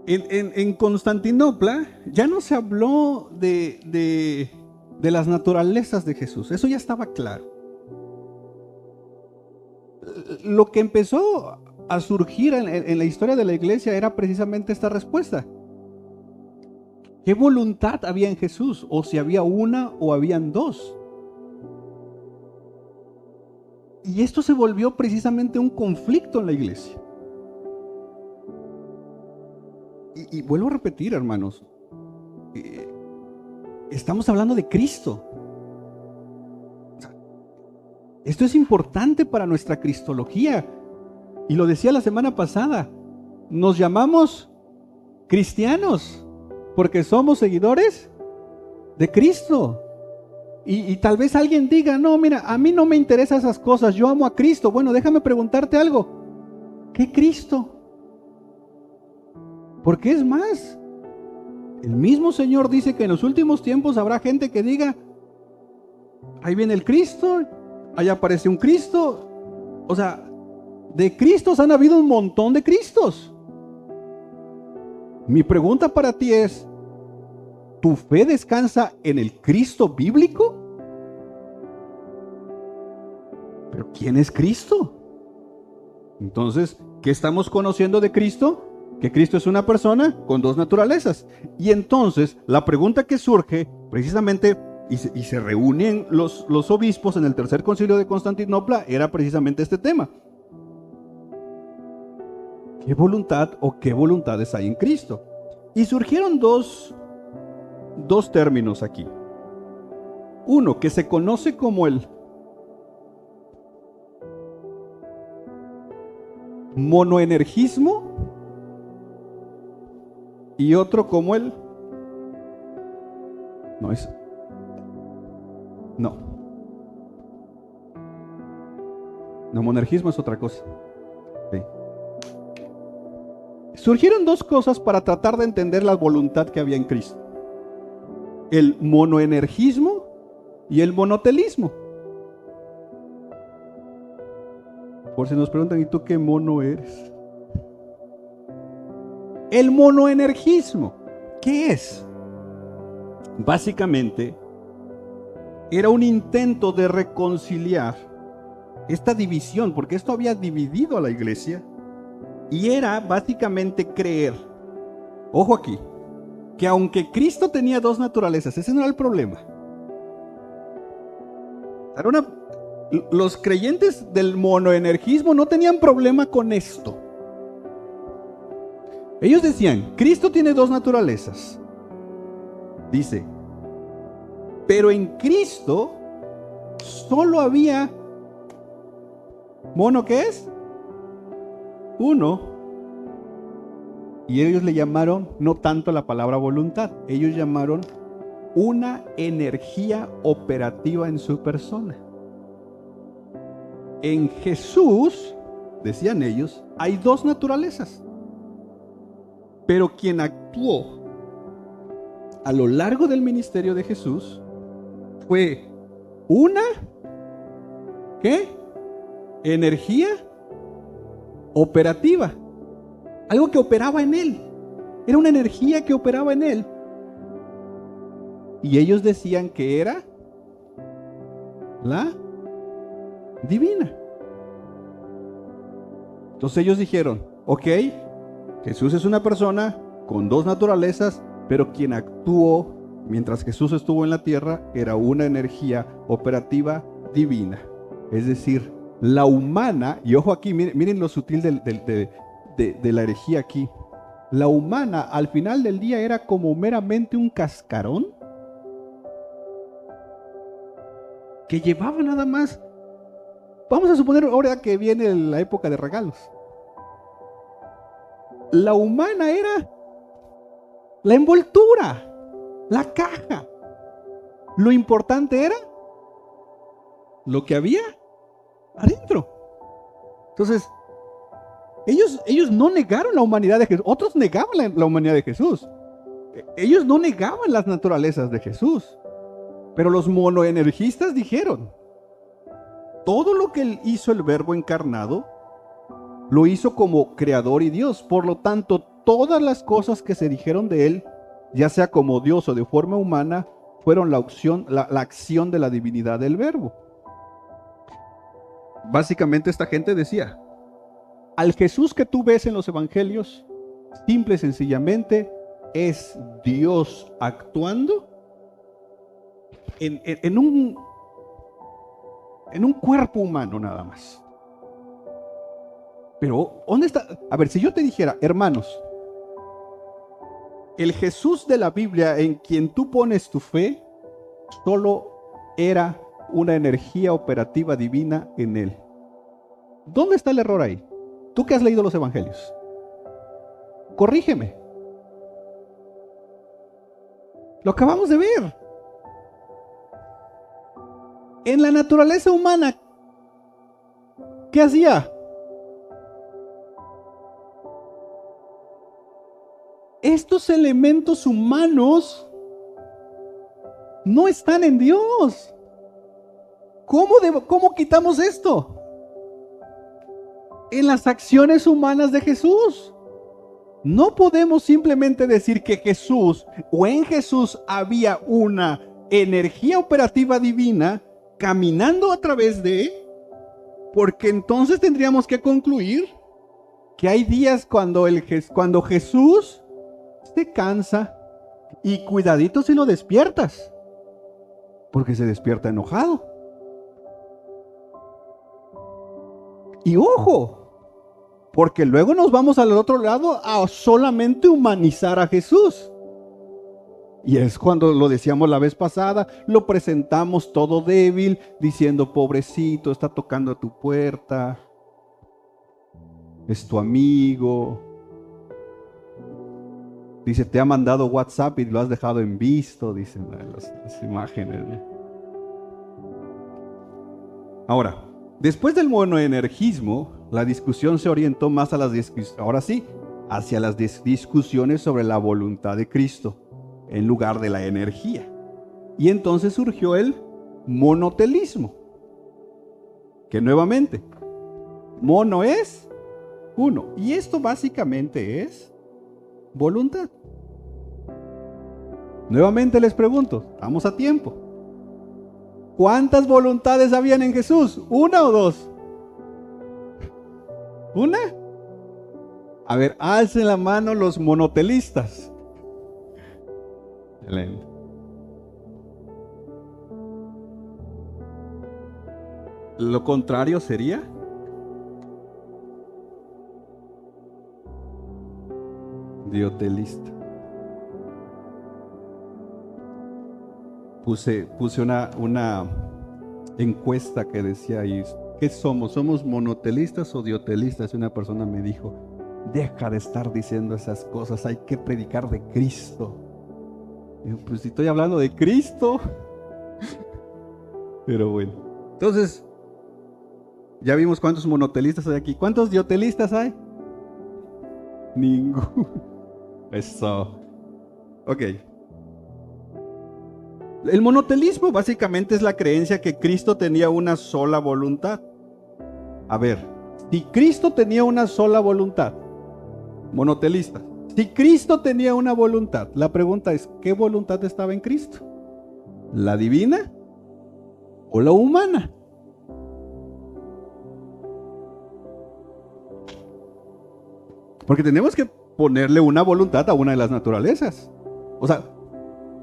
Speaker 1: En Constantinopla ya no se habló de las naturalezas de Jesús. Eso ya estaba claro. Lo que empezó a surgir en la historia de la iglesia era precisamente esta respuesta. ¿Qué voluntad había en Jesús? O si había una o habían dos. Y esto se volvió precisamente un conflicto en la iglesia. Y vuelvo a repetir, hermanos, estamos hablando de Cristo. O sea, esto es importante para nuestra cristología. Y lo decía la semana pasada, nos llamamos cristianos porque somos seguidores de Cristo. Y tal vez alguien diga, no, mira, a mí no me interesan esas cosas, yo amo a Cristo. Bueno, déjame preguntarte algo. ¿Qué Cristo? Porque es más, el mismo Señor dice que en los últimos tiempos habrá gente que diga, ahí viene el Cristo, ahí aparece un Cristo. O sea, de Cristos han habido un montón de Cristos. Mi pregunta para ti es, ¿tu fe descansa en el Cristo bíblico? ¿Pero quién es Cristo? Entonces, ¿qué estamos conociendo de Cristo? Que Cristo es una persona con dos naturalezas. Y entonces, la pregunta que surge, precisamente, y se reúnen los obispos en el tercer concilio de Constantinopla, era precisamente este tema. ¿Qué voluntad o qué voluntades hay en Cristo? Y surgieron dos términos aquí. Uno que se conoce como el monoenergismo y otro como el monergismo es otra cosa. Sí. Surgieron dos cosas para tratar de entender la voluntad que había en Cristo: el monoenergismo y el monotelismo. Por si nos preguntan, ¿y tú qué mono eres? El monoenergismo, ¿qué es? Básicamente, era un intento de reconciliar esta división, porque esto había dividido a la iglesia, y era básicamente creer, ojo aquí, que aunque Cristo tenía dos naturalezas, ese no era el problema. Los creyentes del monoenergismo no tenían problema con esto. Ellos decían, Cristo tiene dos naturalezas. Dice, pero en Cristo solo había mono, ¿qué es? Uno. Y ellos le llamaron no tanto la palabra voluntad, ellos llamaron una energía operativa en su persona. En Jesús, decían ellos, hay dos naturalezas. Pero quien actuó a lo largo del ministerio de Jesús fue una, ¿qué? Energía operativa. Algo que operaba en él. Era una energía que operaba en él. Y ellos decían que era la divina. Entonces ellos dijeron, ok, Jesús es una persona con dos naturalezas, pero quien actuó mientras Jesús estuvo en la tierra era una energía operativa divina. Es decir, la humana, y ojo aquí, miren lo sutil de la herejía aquí. La humana al final del día era como meramente un cascarón que llevaba nada más. Vamos a suponer ahora que viene la época de regalos. La humana era la envoltura, la caja. Lo importante era lo que había adentro. Entonces, ellos no negaron la humanidad de Jesús. Otros negaban la humanidad de Jesús. Ellos no negaban las naturalezas de Jesús. Pero los monoenergistas dijeron, todo lo que hizo el Verbo encarnado, lo hizo como creador y Dios. Por lo tanto, todas las cosas que se dijeron de él, ya sea como Dios o de forma humana, fueron la acción de la divinidad del Verbo. Básicamente esta gente decía, al Jesús que tú ves en los evangelios, simple y sencillamente es Dios actuando en un cuerpo humano nada más. Pero, ¿dónde está? A ver, si yo te dijera, hermanos, el Jesús de la Biblia en quien tú pones tu fe, solo era una energía operativa divina en él. ¿Dónde está el error ahí? Tú que has leído los evangelios, corrígeme. Lo acabamos de ver. En la naturaleza humana, ¿qué hacía? Estos elementos humanos no están en Dios. ¿Cómo quitamos esto? En las acciones humanas de Jesús. No podemos simplemente decir que Jesús o en Jesús había una energía operativa divina caminando a través de, porque entonces tendríamos que concluir que hay días cuando Jesús se cansa y cuidadito si lo despiertas, porque se despierta enojado. Y ojo, porque luego nos vamos al otro lado a solamente humanizar a Jesús. Y es cuando lo decíamos la vez pasada, lo presentamos todo débil, diciendo, pobrecito, está tocando a tu puerta, es tu amigo. Dice, te ha mandado WhatsApp y lo has dejado en visto, dicen las imágenes. Ahora, después del monoenergismo, la discusión se orientó más a hacia las discusiones sobre la voluntad de Cristo, en lugar de la energía. Y entonces surgió el monotelismo, que nuevamente, mono es uno. Y esto básicamente es voluntad. Nuevamente les pregunto, estamos a tiempo. ¿Cuántas voluntades habían en Jesús? ¿Una o dos? ¿Una? A ver, alcen la mano los monotelistas. Excelente. Lo contrario sería diotelista. Puse una encuesta que decía ahí, ¿qué somos? ¿Somos monotelistas o diotelistas? Y una persona me dijo, deja de estar diciendo esas cosas, hay que predicar de Cristo. Y yo, pues si estoy hablando de Cristo. Pero bueno, entonces ya vimos cuántos monotelistas hay aquí. ¿Cuántos diotelistas hay? Ninguno. Eso. Ok. El monotelismo básicamente es la creencia que Cristo tenía una sola voluntad. A ver, si Cristo tenía una sola voluntad, monotelista, si Cristo tenía una voluntad, la pregunta es, ¿qué voluntad estaba en Cristo? ¿La divina o la humana? Porque tenemos que ponerle una voluntad a una de las naturalezas. O sea,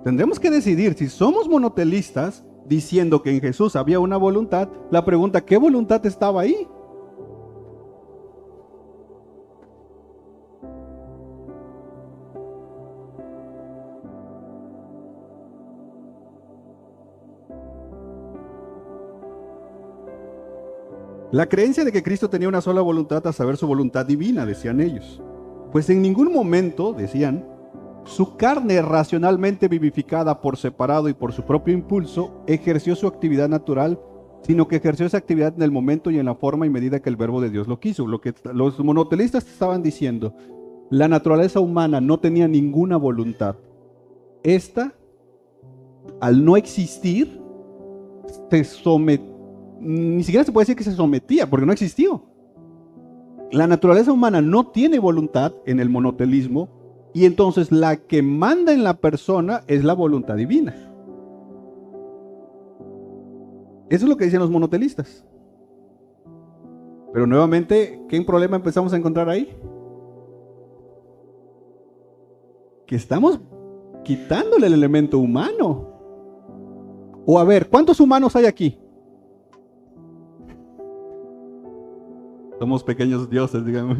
Speaker 1: tendremos que decidir si somos monotelistas diciendo que en Jesús había una voluntad. La pregunta, ¿qué voluntad estaba ahí? La creencia de que Cristo tenía una sola voluntad, a saber su voluntad divina, decían ellos. Pues en ningún momento, decían, su carne racionalmente vivificada por separado y por su propio impulso ejerció su actividad natural, sino que ejerció esa actividad en el momento y en la forma y medida que el verbo de Dios lo quiso. Lo que los monotelistas estaban diciendo, la naturaleza humana no tenía ninguna voluntad. Esta, al no existir, ni siquiera se puede decir que se sometía, porque no existió. La naturaleza humana no tiene voluntad en el monotelismo, y entonces la que manda en la persona es la voluntad divina. Eso es lo que dicen los monotelistas. Pero nuevamente, ¿qué problema empezamos a encontrar ahí? Que estamos quitándole el elemento humano. O a ver, ¿cuántos humanos hay aquí? Somos pequeños dioses, digamos.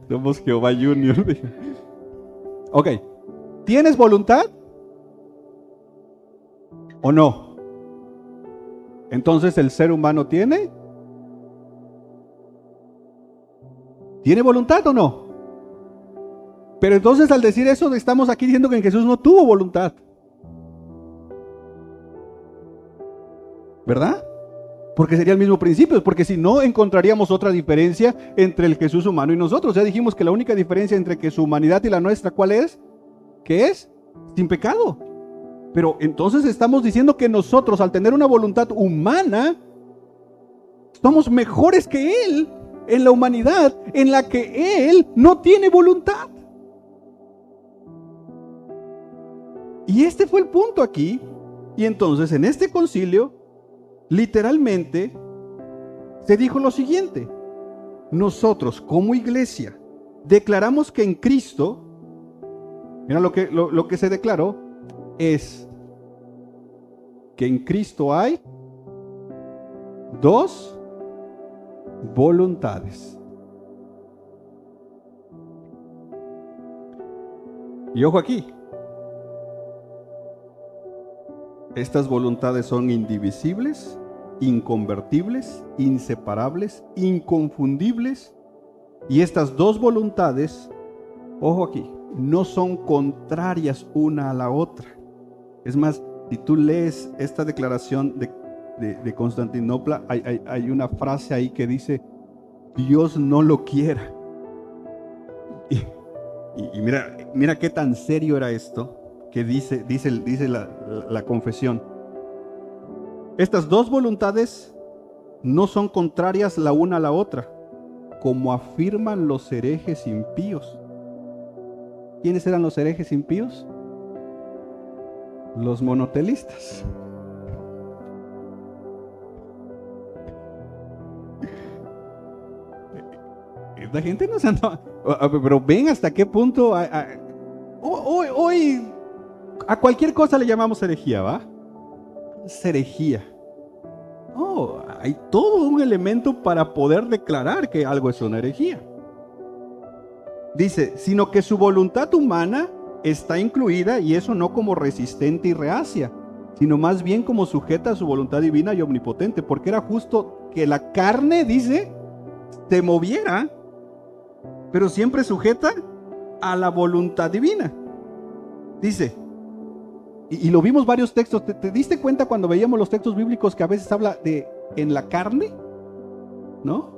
Speaker 1: Somos Jehová Junior. Ok. ¿Tienes voluntad? ¿O no? Entonces, ¿el ser humano tiene? ¿Tiene voluntad o no? Pero entonces, al decir eso, estamos aquí diciendo que Jesús no tuvo voluntad. ¿Verdad? Porque sería el mismo principio, porque si no encontraríamos otra diferencia entre el Jesús humano y nosotros. Ya dijimos que la única diferencia entre que su humanidad y la nuestra, ¿cuál es? ¿Qué es? Sin pecado. Pero entonces estamos diciendo que nosotros, al tener una voluntad humana, somos mejores que Él en la humanidad en la que Él no tiene voluntad. Y este fue el punto aquí. Y entonces en este concilio, literalmente, se dijo lo siguiente: nosotros como iglesia declaramos que en Cristo, mira lo que se declaró, es que en Cristo hay dos voluntades. Y ojo aquí, estas voluntades son indivisibles, inconvertibles, inseparables, inconfundibles. Y estas dos voluntades, ojo aquí, no son contrarias una a la otra. Es más, si tú lees esta declaración de Constantinopla, hay una frase ahí que dice: Dios no lo quiera. Y mira qué tan serio era esto que dice la confesión. Estas dos voluntades no son contrarias la una a la otra, como afirman los herejes impíos. ¿Quiénes eran los herejes impíos? Los monotelistas. Esta gente no se anda. Pero ven hasta qué punto. Hoy a cualquier cosa le llamamos herejía, ¿va? Es herejía. Oh, hay todo un elemento para poder declarar que algo es una herejía. Dice, sino que su voluntad humana está incluida, y eso no como resistente y reacia, sino más bien como sujeta a su voluntad divina y omnipotente, porque era justo que la carne, dice, se moviera, pero siempre sujeta a la voluntad divina. Dice, y lo vimos varios textos. ¿Te diste cuenta cuando veíamos los textos bíblicos que a veces habla de en la carne? ¿No?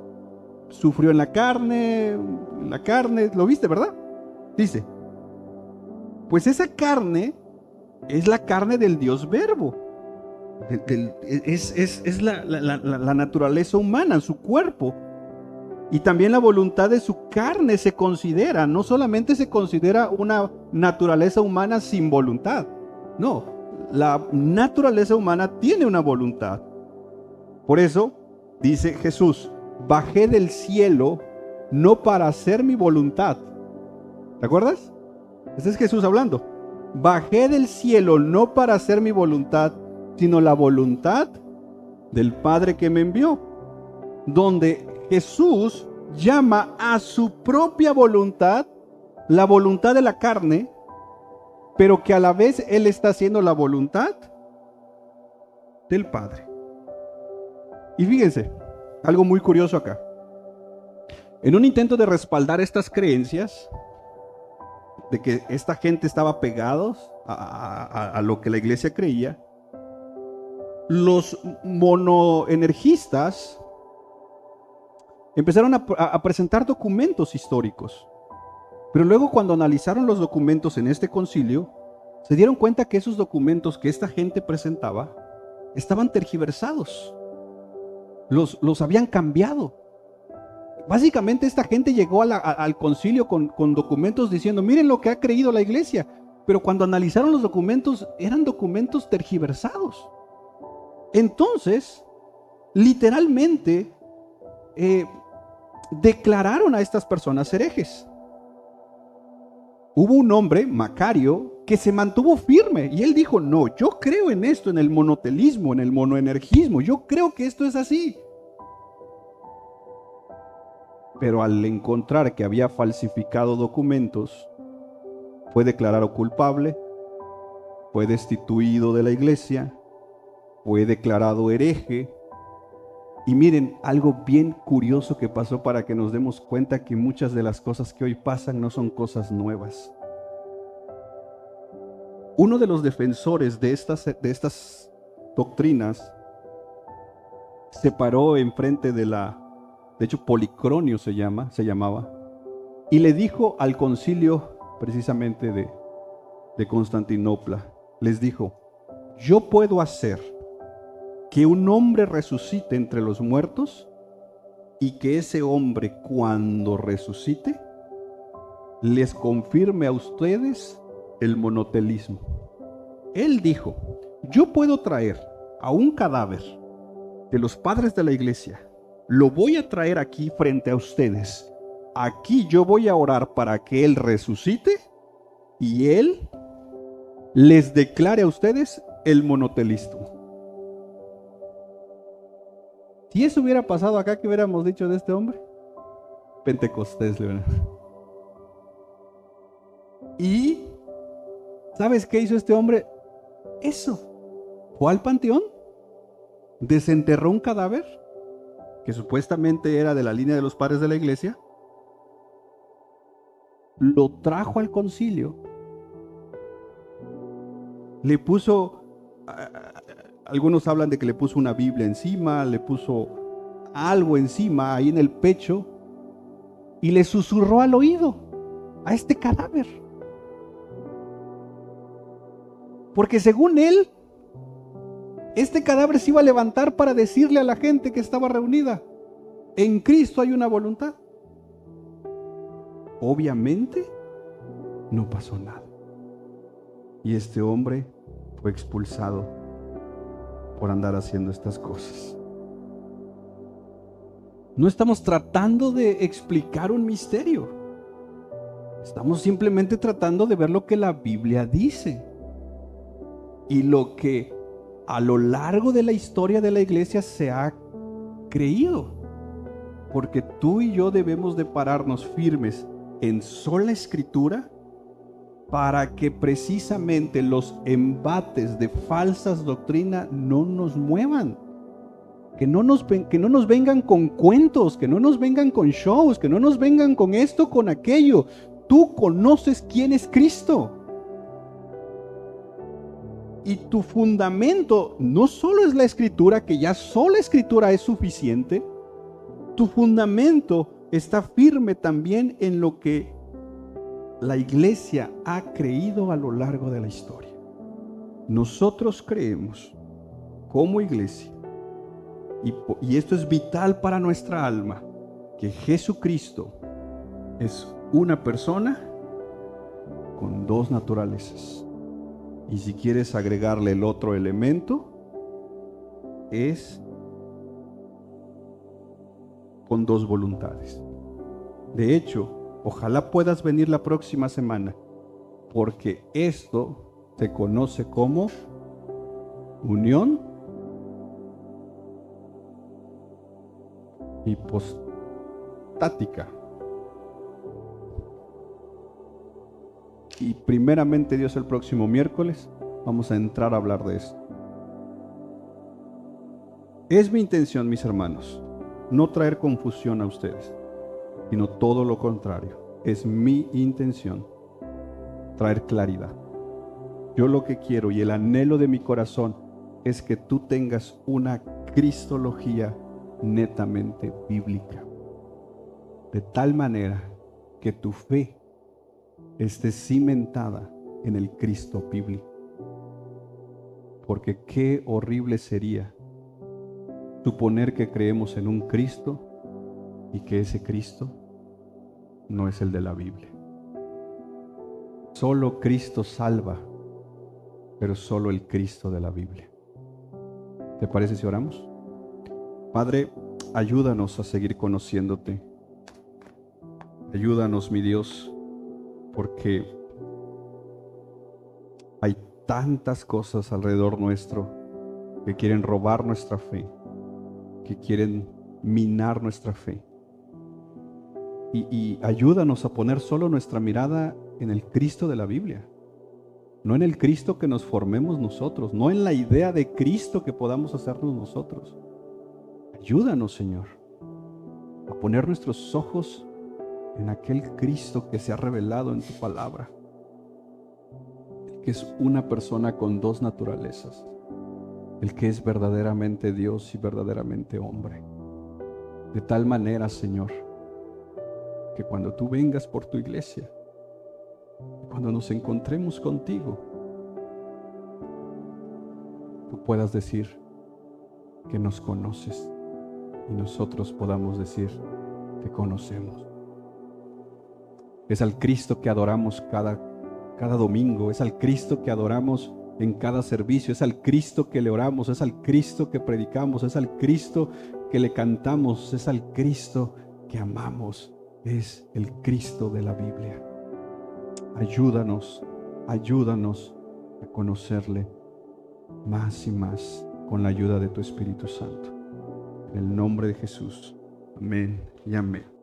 Speaker 1: Sufrió en la carne, lo viste, ¿verdad? Dice, pues esa carne es la carne del Dios Verbo. Es la naturaleza humana, su cuerpo. Y también la voluntad de su carne se considera, no solamente se considera una naturaleza humana sin voluntad. No, la naturaleza humana tiene una voluntad. Por eso dice Jesús: bajé del cielo no para hacer mi voluntad. ¿Te acuerdas? Ese es Jesús hablando. Bajé del cielo no para hacer mi voluntad, sino la voluntad del Padre que me envió. Donde Jesús llama a su propia voluntad la voluntad de la carne, pero que a la vez Él está haciendo la voluntad del Padre. Y fíjense, algo muy curioso acá. En un intento de respaldar estas creencias, de que esta gente estaba pegados a lo que la iglesia creía, los monoenergistas empezaron a presentar documentos históricos. Pero luego, cuando analizaron los documentos en este concilio, se dieron cuenta que esos documentos que esta gente presentaba estaban tergiversados. Los habían cambiado. Básicamente esta gente llegó al concilio con documentos diciendo, miren lo que ha creído la iglesia. Pero cuando analizaron los documentos, eran documentos tergiversados. Entonces, literalmente, declararon a estas personas herejes. Hubo un hombre, Macario, que se mantuvo firme y él dijo, no, yo creo en esto, en el monotelismo, en el monoenergismo, yo creo que esto es así. Pero al encontrar que había falsificado documentos, fue declarado culpable, fue destituido de la iglesia, fue declarado hereje. Y miren, algo bien curioso que pasó para que nos demos cuenta que muchas de las cosas que hoy pasan no son cosas nuevas. Uno de los defensores de estas doctrinas se paró enfrente de hecho Policronio se llamaba, y le dijo al concilio precisamente de Constantinopla, les dijo, yo puedo hacer que un hombre resucite entre los muertos y que ese hombre, cuando resucite, les confirme a ustedes el monotelismo. Él dijo, yo puedo traer a un cadáver de los padres de la iglesia, lo voy a traer aquí frente a ustedes. Aquí yo voy a orar para que él resucite y él les declare a ustedes el monotelismo. Si eso hubiera pasado acá, ¿qué hubiéramos dicho de este hombre? Pentecostés, ¿verdad? Y ¿sabes qué hizo este hombre? Eso. Fue al panteón, desenterró un cadáver que supuestamente era de la línea de los padres de la iglesia, lo trajo al concilio, le puso, algunos hablan de que le puso una Biblia encima, le puso algo encima ahí en el pecho y le susurró al oído a este cadáver. Porque según él, este cadáver se iba a levantar para decirle a la gente que estaba reunida, en Cristo hay una voluntad. Obviamente, no pasó nada. Y este hombre fue expulsado por andar haciendo estas cosas. No estamos tratando de explicar un misterio. Estamos simplemente tratando de ver lo que la Biblia dice. Y lo que a lo largo de la historia de la iglesia se ha creído. Porque tú y yo debemos de pararnos firmes en sola escritura para que precisamente los embates de falsas doctrinas no nos muevan. Que no nos vengan con cuentos, que no nos vengan con shows, que no nos vengan con esto, con aquello. Tú conoces quién es Cristo. Y tu fundamento no solo es la escritura, que ya sola escritura es suficiente. Tu fundamento está firme también en lo que la iglesia ha creído a lo largo de la historia. Nosotros creemos como iglesia, y esto es vital para nuestra alma, que Jesucristo es una persona con dos naturalezas. Y si quieres agregarle el otro elemento, es con dos voluntades. De hecho, ojalá puedas venir la próxima semana, porque esto se conoce como unión hipostática. Y primeramente Dios, el próximo miércoles vamos a entrar a hablar de esto. Es mi intención, mis hermanos, no traer confusión a ustedes. sino todo lo contrario. Es mi intención traer claridad. Yo lo que quiero y el anhelo de mi corazón es que tú tengas una cristología netamente bíblica, de tal manera que tu fe esté cimentada en el Cristo bíblico. Porque qué horrible sería suponer que creemos en un Cristo y que ese Cristo no es el de la Biblia. Solo Cristo salva, pero solo el Cristo de la Biblia. ¿Te parece si oramos? Padre, ayúdanos a seguir conociéndote. Ayúdanos, mi Dios, porque hay tantas cosas alrededor nuestro que quieren robar nuestra fe, que quieren minar nuestra fe. Y ayúdanos a poner solo nuestra mirada en el Cristo de la Biblia, no en el Cristo que nos formemos nosotros, no en la idea de Cristo que podamos hacernos nosotros. Ayúdanos, Señor, a poner nuestros ojos en aquel Cristo que se ha revelado en tu palabra, el que es una persona con dos naturalezas, el que es verdaderamente Dios y verdaderamente hombre. De tal manera, Señor, que cuando tú vengas por tu iglesia, cuando nos encontremos contigo, tú puedas decir que nos conoces y nosotros podamos decir que conocemos. Es al Cristo que adoramos cada domingo, es al Cristo que adoramos en cada servicio, es al Cristo que le oramos, es al Cristo que predicamos, es al Cristo que le cantamos, es al Cristo que amamos, es el Cristo de la Biblia. Ayúdanos a conocerle más y más con la ayuda de tu Espíritu Santo. En el nombre de Jesús. Amén y amén.